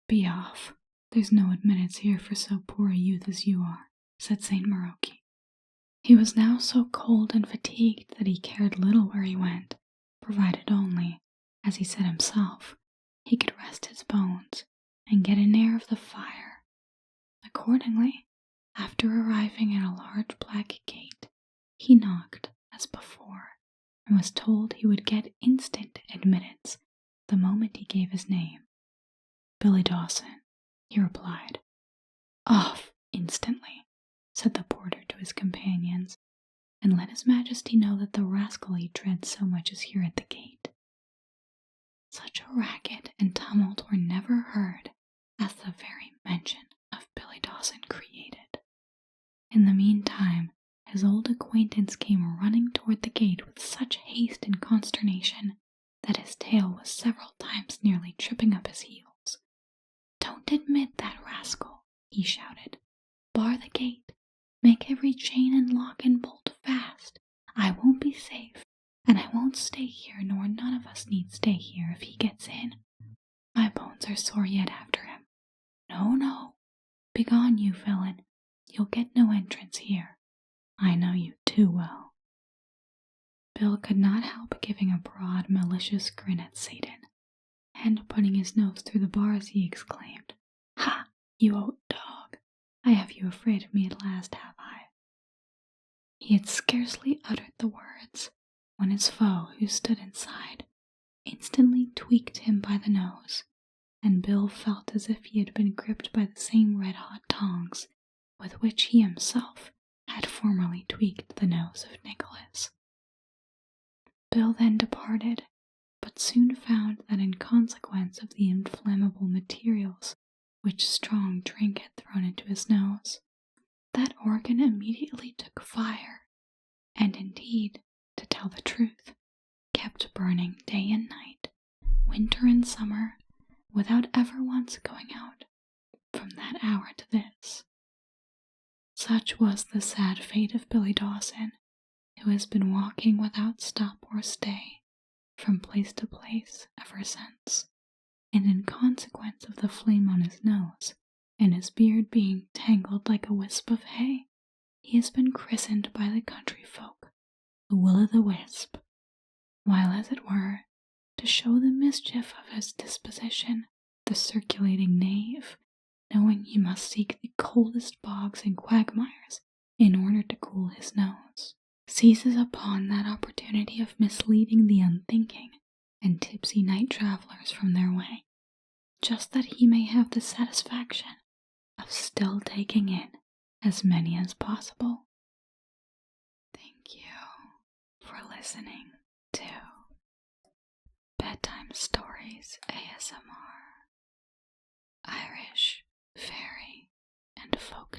[SPEAKER 1] Be off. There's no admittance here for so poor a youth as you are, said St. Maroque. He was now so cold and fatigued that he cared little where he went, provided only, as he said himself, he could rest his bones and get an air of the fire. Accordingly, after arriving at a large black gate, he knocked as before, and was told he would get instant admittance the moment he gave his name. Billy Dawson, he replied. Off instantly, said the porter to his companions, and let his majesty know that the rascal he dreads so much is here at the gate. Such a racket and tumult were never heard as the very mention of Billy Dawson created. In the meantime, his old acquaintance came running toward the gate with such haste and consternation that his tail was several times nearly tripping up his heels. Don't admit that rascal, he shouted. Bar the gate. Make every chain and lock and bolt fast. I won't be safe, and I won't stay here, nor none of us need stay here if he gets in. My bones are sore yet after him. No. Begone, you villain. You'll get no entrance here. I know you too well. Bill could not help giving a broad, malicious grin at Satan, and putting his nose through the bars, he exclaimed, Ha, you old dog! I have you afraid of me at last, have I? He had scarcely uttered the words when his foe, who stood inside, instantly tweaked him by the nose, and Bill felt as if he had been gripped by the same red-hot tongs with which he himself had formerly tweaked the nose of Nicholas. Bill then departed, but soon found that in consequence of the inflammable materials which strong drink had thrown into his nose, that organ immediately took fire, and indeed, to tell the truth, kept burning day and night, winter and summer, without ever once going out, from that hour to this. Such was the sad fate of Billy Dawson, who has been walking without stop or stay, from place to place ever since, and in consequence of the flame on his nose, and his beard being tangled like a wisp of hay, he has been christened by the country folk the Will-o'-the-Wisp, while, as it were, to show the mischief of his disposition, the circulating knave, knowing he must seek the coldest bogs and quagmires in order to cool his nose, seizes upon that opportunity of misleading the unthinking and tipsy night travelers from their way, just that he may have the satisfaction of still taking in as many as possible. Thank you for listening to Bedtime Stories ASMR, Irish, Fairy, and Folk